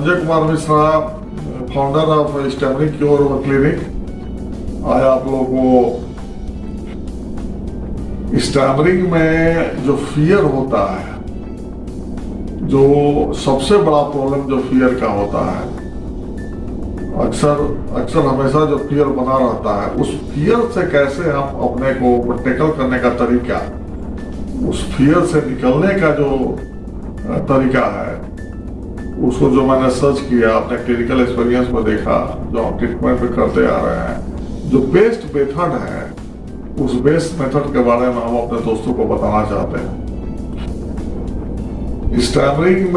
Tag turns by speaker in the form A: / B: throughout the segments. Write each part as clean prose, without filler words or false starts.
A: Sanjay Kumar Mishra, founder of stammering cure clinic. आज आप लोगों को स्टैमरिंग में जो फियर होता है, जो सबसे बड़ा प्रॉब्लम जो फियर का होता है, अक्सर हमेशा जो फियर बना रहता है, उस फियर से कैसे हम अपने को टैकल करने का तरीका, उस फियर से निकलने का जो तरीका है, उसको जो मैंने सर्च किया, अपने क्लिनिकल एक्सपीरियंस में देखा, जो हम ट्रीटमेंट में करते आ रहे हैं, जो बेस्ट मेथड है, उस बेस्ट मेथड के बारे में हम अपने दोस्तों को बताना चाहते हैं। स्टैमरिंग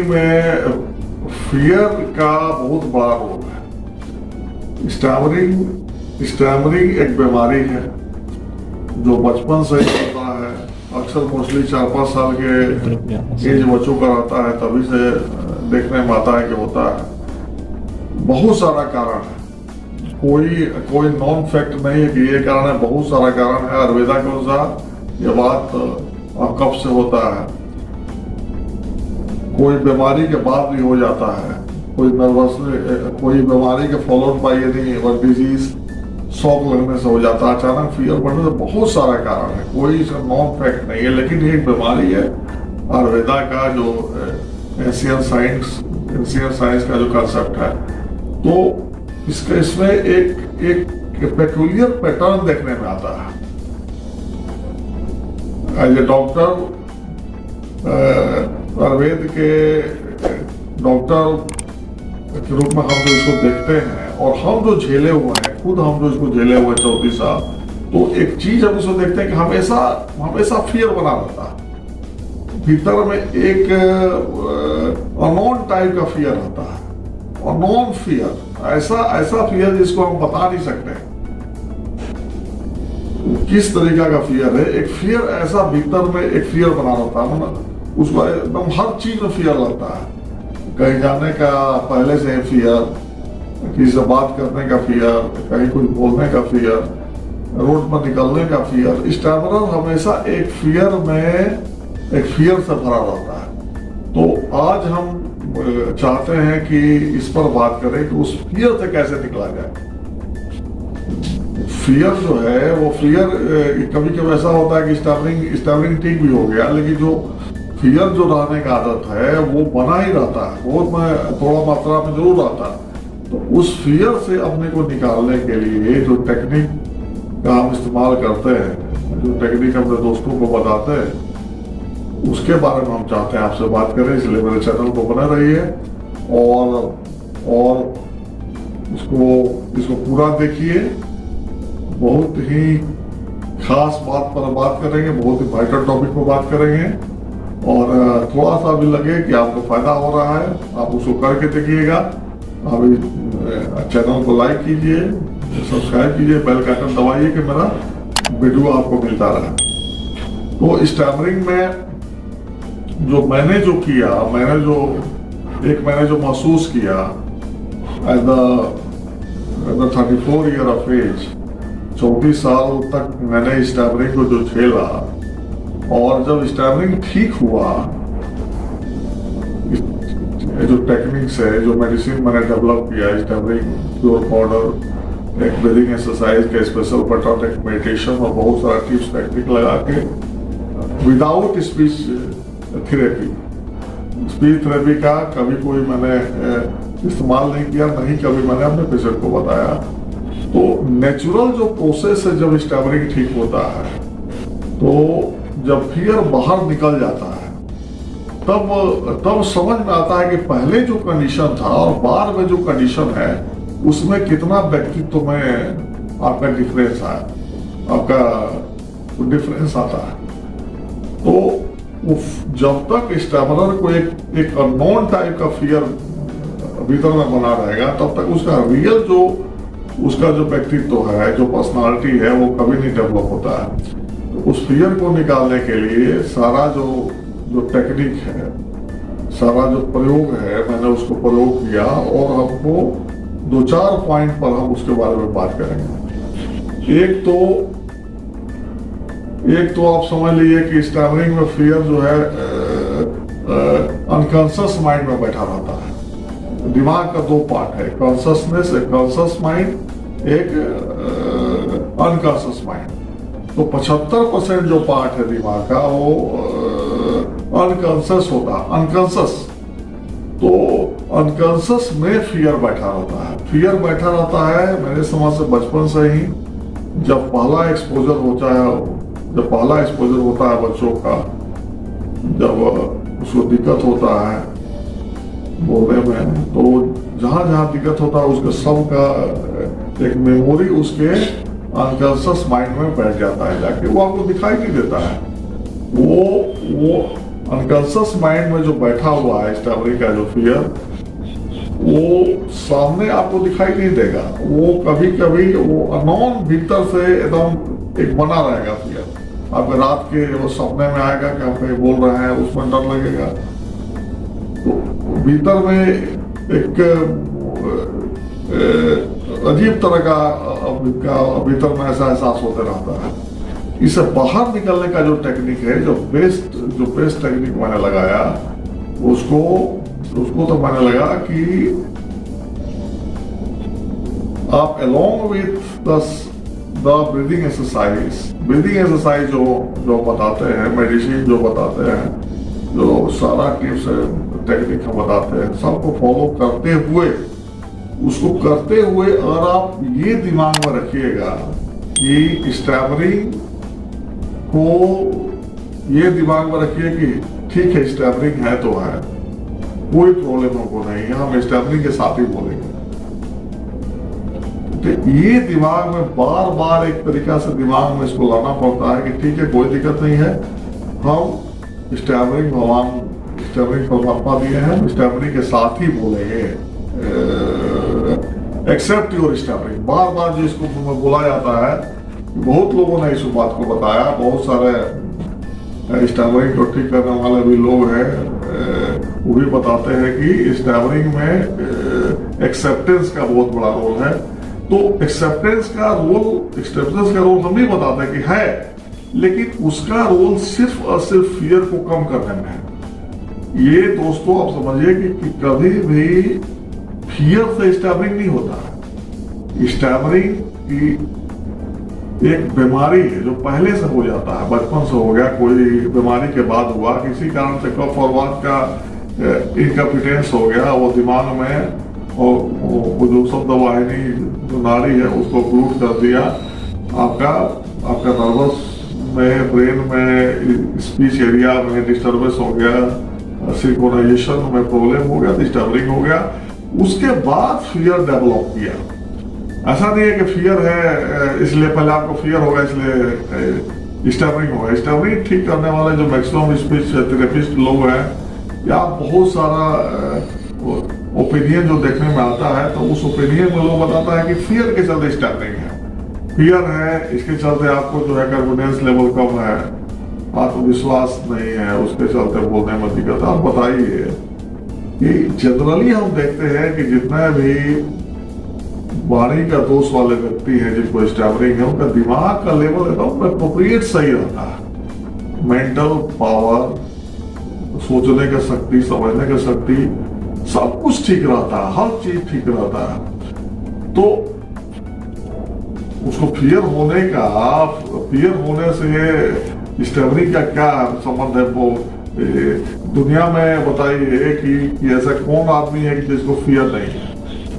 A: में फियर का बहुत बड़ा रोल है। स्टैमरिंग एक बीमारी है जो बचपन से ही होता है। अक्सर मोस्टली 4-5 साल के एज बच्चों का रहता है, तभी से देखने में आता है कि होता है। बहुत सारा कारण है, कोई नॉन फैक्ट नहीं है कि ये कारण है, बहुत सारा कारण है। आयुर्वेदा के अनुसार ये बात कब से होता है, कोई बीमारी के बाद भी हो जाता है, कोई बीमारी के followed by any disease, shock लगने से हो जाता है, अचानक फीवर बढ़ने से, बहुत सारा कारण है, कोई इसका नॉन फैक्ट नहीं है। लेकिन ये एक बीमारी है, आयुर्वेदा का जो एशियन साइंस का जो कंसेप्ट है, तो इसमें एक पेक्यूलियर पैटर्न देखने में आता है। एज ए डॉक्टर, आयुर्वेद के डॉक्टर के रूप में हम जो इसको देखते हैं, और हम जो झेले हुए हैं, खुद हम जो इसको झेले हुए 34 साल, तो एक चीज हम इसको देखते हैं कि हमेशा फियर बना रहता है। भीतर में एक अननोन टाइप का फियर रहता है, अननोन फियर, ऐसा फियर जिसको हम बता नहीं सकते किस तरीका का फियर है। एक फियर ऐसा भीतर में एक फियर बना रहता है, उसको एकदम हर चीज में फियर लगता है। कहीं जाने का पहले से फियर, किसी से बात करने का फियर, कहीं कुछ बोलने का फियर, रोड पर निकलने का फियर। स्टैमरर हमेशा एक फियर से भरा रहता है। तो आज हम चाहते हैं कि इस पर बात करें कि उस फियर से कैसे निकला जाए। फियर जो है, वो फियर कभी कभी ऐसा होता है कि स्टैमरिंग ठीक भी हो गया, लेकिन जो फियर जो रहने का आदत है वो बना ही रहता है, बहुत थोड़ा मात्रा में जरूर रहता है। तो उस फियर से अपने को निकालने के लिए जो टेक्निक का हम इस्तेमाल करते हैं, जो टेक्निक अपने दोस्तों को बताते हैं, उसके बारे में हम चाहते हैं आपसे बात करें। इसलिए मेरे चैनल को बने रहिए और इसको पूरा देखिए। बहुत ही खास बात पर बात करेंगे, बहुत ही वाइटल टॉपिक पर बात करेंगे, और थोड़ा सा भी लगे कि आपको फायदा हो रहा है, आप उसको करके देखिएगा। आप चैनल को लाइक कीजिए, सब्सक्राइब कीजिए, बेल का आइकन दबाइए कि मेरा वीडियो आपको मिलता रहे। तो स्टैमरिंग में मैंने जो महसूस किया as the 34 year of age, 34 साल तक मैंने स्टैमरिंग को जो झेला, और जब स्टैमरिंग ठीक हुआ, जो टेक्निक्स है, जो मेडिसिन मैंने डेवलप किया, स्टैमरिंग क्योर पाउडर, एक ब्रीदिंग एक्सरसाइज का स्पेशल पैटर्न, एक मेडिटेशन और बहुत सारा टिप्स टेक्निक लगा के, विदाउट स्पीच थेरेपी का कभी कोई मैंने इस्तेमाल नहीं किया, नहीं कभी मैंने अपने पेशेंट को बताया। तो नेचुरल जो प्रोसेस है, जब स्टैमरिंग ठीक होता है, तो जब फियर बाहर निकल जाता है, तब समझ में आता है कि पहले जो कंडीशन था और बाद में जो कंडीशन है, उसमें कितना व्यक्तित्व में आपका डिफरेंस आता है। तो जब तक स्टैमरर को एक अननोन टाइप का फियर भीतर में बना रहेगा, तब तक उसका रियल उसका जो व्यक्तित्व है, जो पर्सनालिटी है, वो कभी नहीं डेवलप होता है। तो उस फियर को निकालने के लिए सारा जो टेक्निक है, सारा जो प्रयोग है, मैंने उसको प्रयोग किया, और हमको 2-4 पॉइंट पर हम उसके बारे में बात करेंगे। एक तो एक तो आप समझ लीजिए कि स्टैमरिंग में फियर जो है अनकॉन्शियस माइंड में बैठा रहता है। दिमाग का दो पार्ट है, कॉन्शियसनेस, एक कॉन्शियस माइंड, एक अनकॉन्शियस माइंड। तो 75% जो पार्ट है दिमाग का वो अनकॉन्शियस होता है, अनकॉन्शियस। तो अनकॉन्शियस में फियर बैठा रहता है। फियर बैठा रहता है मेरे समझ से बचपन से ही, जब पहला एक्सपोजर होता है बच्चों का, जब उसको दिक्कत होता है बोलने में, तो जहां जहां दिक्कत होता है उसके सब का एक मेमोरी उसके अनकॉन्शियस माइंड में बैठ जाता है जाके, वो आपको दिखाई नहीं देता है। वो अनकॉन्शियस माइंड में जो बैठा हुआ है स्टैमरिंग का जो फियर, वो सामने आपको दिखाई नहीं देगा। वो कभी कभी वो अननोन भीतर से एकदम एक बना रहेगा फियर। आपके रात के वो सपने में आएगा कि आप कहीं बोल रहे हैं, उसमें डर लगेगा। तो भीतर में एक अजीब तरह का भीतर में ऐसा एहसास होते रहता है। इससे बाहर निकलने का जो टेक्निक है, जो बेस्ट टेक्निक मैंने लगाया, उसको तो मैंने लगा कि आप along with the breathing exercise जो बताते हैं, मेडिसिन जो बताते हैं, जो सारा टिप्स टेक्निक हम बताते हैं, सबको फॉलो करते हुए, उसको करते हुए अगर आप ये दिमाग में रखिएगा कि स्टैमरिंग को, ये दिमाग में रखिए कि ठीक है स्टैमरिंग है तो है, कोई प्रॉब्लम हमको नहीं है, हम स्टैमरिंग के साथ ही बोलेंगे। तो ये दिमाग में बार बार एक तरीका से दिमाग में इसको लाना पड़ता है कि ठीक है कोई दिक्कत नहीं है, हम स्टैमरिंग परमात्मा दिए हैं, स्टैमरिंग के साथ ही बोलेंगे, एक्सेप्ट योर स्टैमरिंग। बार बार जो इसको बोला जाता है, बहुत लोगों ने इस बात को बताया, बहुत सारे स्टैमरिंग को ठीक करने वाले भी लोग हैं, वो भी बताते हैं कि स्टैमरिंग में एक्सेप्टेंस का बहुत बड़ा रोल है। तो एक्सेप्टेंस का रोल हम भी बताते हैं कि है, लेकिन उसका रोल सिर्फ और सिर्फ फियर को कम करने में है। ये दोस्तों आप समझिए कि कभी भी फियर से स्टैमरिंग नहीं होता है। स्टैमरिंग की एक बीमारी है जो पहले से हो जाता है, बचपन से हो गया, कोई बीमारी के बाद हुआ, किसी कारण से कफ और वात का इनकम्पिटेंस हो गया, वो दिमाग में और वो जो शब्द वाहिनी जो नाड़ी है उसको ब्लूट कर दिया, आपका नर्वस में, ब्रेन में, स्पीच एरिया में डिस्टर्बेंस हो गया, सिंक्रोनाइजेशन में प्रॉब्लम हो गया, डिस्टर्बिंग हो गया। उसके बाद फियर डेवलप किया। ऐसा नहीं है कि फियर है इसलिए पहले आपको फियर होगा इसलिए स्टैमरिंग होगा। स्टैमरिंग ठीक करने वाले जो मैक्सिमम स्पीच थेरेपिस्ट लोग हैं, या बहुत सारा ओपिनियन जो देखने में आता है, तो उस ओपिनियन में लोग बताता है कि फियर के चलते स्टैमरिंग है, फियर है, इसके चलते आपको जो है कॉन्फिडेंस लेवल कम है, आत्मविश्वास नहीं है, उसके चलते बोलने में दिक्कत। आप बताइए कि जनरली हम देखते हैं कि जितने भी वाणी का दोष वाले व्यक्ति हैं जिनको स्टैमरिंग है, उनका दिमाग का लेवल एकदम एप्रोप्रिएट सही रहता है। मेंटल पावर, सोचने की शक्ति, समझने की शक्ति, सब कुछ ठीक रहता है, हर चीज ठीक रहता है। तो उसको फियर होने से स्टैमरिंग का क्या संबंध है? वो दुनिया में बताइए कि ऐसा कौन आदमी है कि जिसको फियर नहीं है?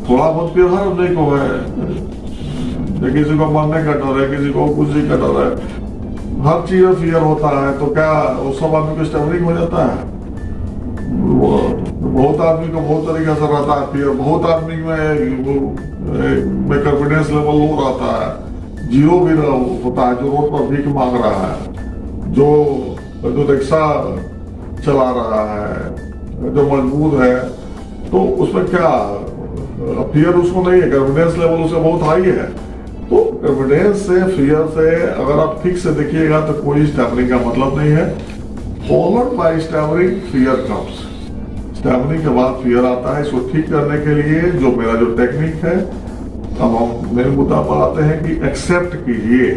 A: थोड़ा बहुत फियर हर आदमी को है, किसी को मरने का डर है, किसी को कुछ का डर है, हर चीज में फियर होता है। तो क्या वो सब आदमी को स्टैमरिंग हो जाता है? बहुत आदमी को बहुत तरीके से रहता है फियर। बहुत आदमी में कॉन्फिडेंस लेवल लो रहता है, जीरो भी होता है, जो रोड पर भीख मांग रहा है, जो रिक्शा चला रहा है, जो मजबूर है, तो उसमें क्या फियर उसको नहीं है, कॉन्फिडेंस लेवल उसका बहुत हाई है। तो कॉन्फिडेंस से, फियर से अगर आप ठीक से देखिएगा तो कोई स्टैमरिंग का मतलब नहीं है। Followed by stammering fear comes. Stammering के बाद फियर आता है। इसको ठीक करने के लिए जो मेरा टेक्निक है, अब हम मेरे मुद्दा पर आते हैं कि एक्सेप्ट कीजिए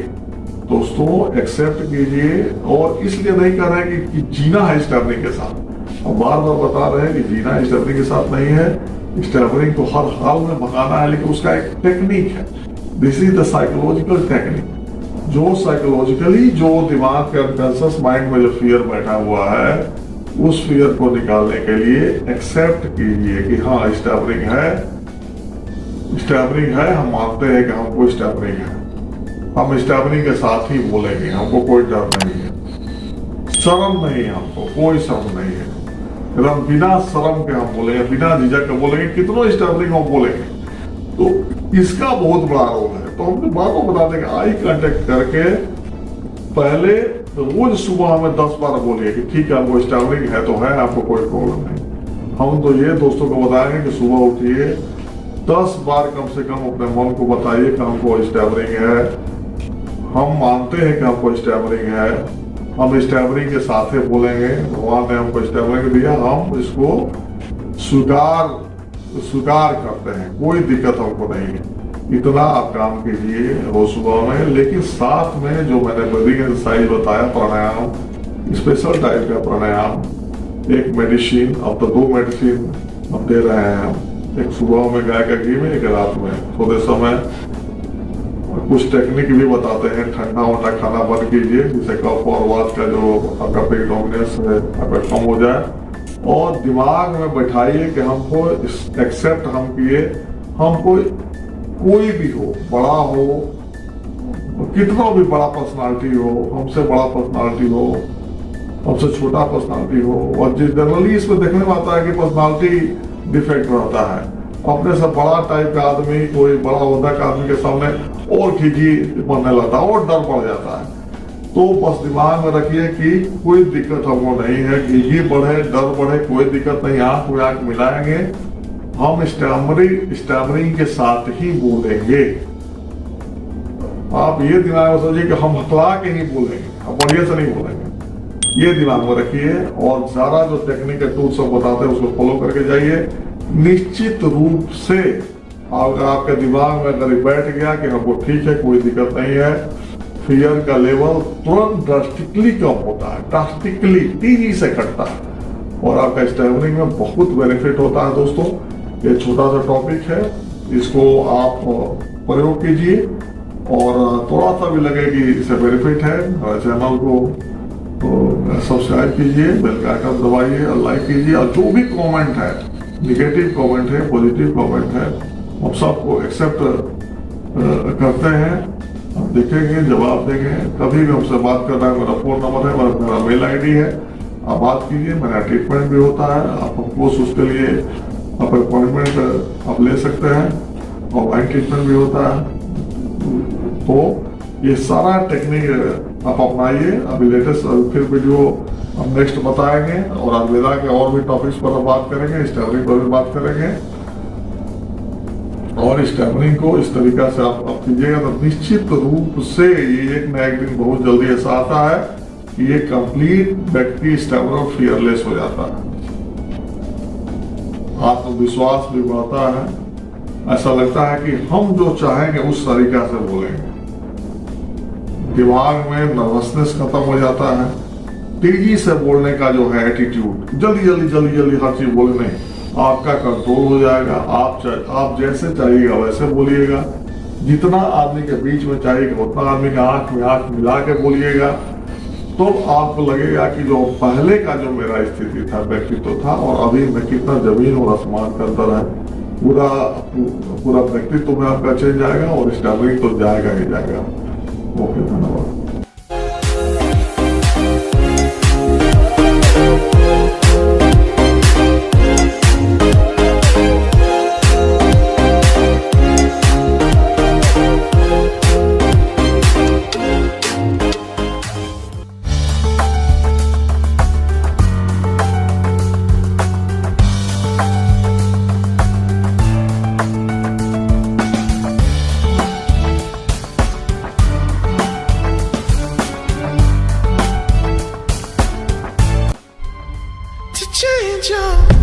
A: दोस्तों एक्सेप्ट कीजिए। और इसलिए नहीं कर रहे हैं कि जीना है स्टैबरिंग के साथ। अब बार बार बता रहे हैं कि जीना स्टैबरिंग के साथ नहीं है, स्टैबरिंग को हर हाल में भगाना है, लेकिन उसका एक टेक्निक है। This is the psychological technique. जो साइकोलॉजिकली जो दिमाग के अनकॉन्शियस माइंड में जो फियर बैठा हुआ है, उस फियर को निकालने के लिए एक्सेप्ट कीजिए कि हाँ स्टैबरिंग है, स्टैबरिंग है, हम मानते हैं कि हमको स्टैबरिंग है, हम स्टैबरिंग के साथ ही बोलेंगे, हमको कोई डर नहीं है, शर्म नहीं है, हमको कोई शर्म नहीं है, एकदम बिना शर्म के हम बोलेंगे, बिना झिझक के बोलेंगे, कितनों स्टैबरिंग हम बोलेंगे। तो इसका बहुत बड़ा रोल है। तो हम बातों बता देंगे, आई कांटेक्ट करके पहले रोज सुबह हमें 10 बार बोलिए कि ठीक है हमको स्टैबरिंग है तो है, आपको कोई प्रॉब्लम नहीं। हम तो ये दोस्तों को बताएंगे कि सुबह उठिए 10 बार कम से कम अपने मन को बताइए कि हमको स्टैबरिंग है, हम मानते हैं कि हमको स्टैबरिंग है, हम स्टैबरिंग के साथ ही बोलेंगे, भगवान ने हमको स्टैबरिंग दिया, हम इसको स्वीकार करते हैं, कोई दिक्कत हमको नहीं है। इतना आप काम कीजिए रोज सुबह में। लेकिन साथ में जो मैंने ब्रीदिंग एक्सरसाइज बताया, प्राणायाम, स्पेशल टाइप का प्राणायाम, एक मेडिसिन, अब तो 2 मेडिसिन हम दे रहे हैं, एक सुबह में गाय का घी में, एक रात में सोते समय। कुछ टेक्निक भी बताते हैं, ठंडा वंडा खाना बंद कीजिए जिससे कफ और वात का जो आपका प्रेडोमिनेंस है आपका कम हो जाए। और दिमाग में बैठाइए कि हमको एक्सेप्ट हम किए, हमको कोई भी हो, बड़ा हो, कितना भी बड़ा पर्सनालिटी हो, हमसे बड़ा पर्सनालिटी हो, हमसे छोटा पर्सनालिटी हो, और जनरली इसमें देखने में आता है कि पर्सनालिटी डिफेक्ट रहता है। अपने से बड़ा टाइप का आदमी, कोई बड़ा ओहदा का आदमी के सामने और खिजी बनने लगता है और डर पड़ जाता है। तो बस दिमाग में रखिए कि कोई दिक्कत हमको नहीं है, घिघी बढ़े, डर बढ़े, कोई दिक्कत नहीं, आंख में आंख मिलाएंगे, हम स्टैमरिंग के साथ ही बोलेंगे। आप ये दिमाग में सोचिए कि हम हकला के ही बोलेंगे, हम बढ़िया से नहीं बोलेंगे, ये दिमाग में रखिए। और सारा जो टेक्निक है, टूल सब बताते हैं, उसको फॉलो करके जाइए। निश्चित रूप से अगर आपके दिमाग में अगर बैठ गया कि हमको ठीक है, कोई दिक्कत नहीं है, फियर का लेवल तुरंत ड्रास्टिकली कम होता है, ड्रास्टिकली तेजी से घटता है, और आपका स्टैमरिंग में बहुत बेनिफिट होता है। दोस्तों, ये छोटा सा टॉपिक है, इसको आप प्रयोग कीजिए, और थोड़ा सा भी लगे कि इससे बेनिफिट है, हमारे चैनल को सब्सक्राइब कीजिए, बेल का आइकन दबाइए और लाइक कीजिए। और जो भी कमेंट है, निगेटिव कमेंट है, पॉजिटिव कमेंट है, हम सबको एक्सेप्ट करते हैं, हम देखेंगे, जवाब देंगे। कभी भी हमसे बात करना है, मेरा फोन नंबर है, मेरा मेल आईडी है, आप बात कीजिए। मेरा ट्रीटमेंट भी होता है, आप हमको उसके लिए अपॉइंटमेंट आप ले सकते हैं, ऑनलाइन ट्रीटमेंट भी होता है। तो ये सारा टेक्निक आप अपनाइए। अभी लेटेस्ट फिर वीडियो हम नेक्स्ट बताएंगे, और आयुर्वेदा के और भी टॉपिक्स पर हम बात करेंगे, स्टैमरिंग पर भी बात करेंगे। और स्टैमरिंग को इस तरीका से आप कीजिएगा तो निश्चित रूप से ये एक न एक दिन बहुत जल्दी ऐसा आता है कि ये कंप्लीट व्यक्ति स्टैमरर फियरलेस हो जाता है, आत्मविश्वास भी बढ़ता है, ऐसा लगता है कि हम जो चाहेंगे उस तरीका से बोलेंगे, दिमाग में नर्वसनेस खत्म हो जाता है, तेजी से बोलने का जो है एटीट्यूड, जल्दी हर चीज बोले नहीं, आपका कंट्रोल हो जाएगा। आप जैसे चाहिएगा वैसे बोलिएगा, जितना आदमी के बीच में चाहिएगा उतना आदमी के आंख में आंख मिला के बोलिएगा। तो आपको लगेगा कि जो पहले का जो मेरा स्थिति था, व्यक्तित्व था, और अभी में कितना जमीन और आसमान का अंतर है। पूरा व्यक्तित्व में आपका चेंज आएगा, और स्टैमरिंग तो जाएगा ही जाएगा। ओके, धन्यवाद।
B: Change your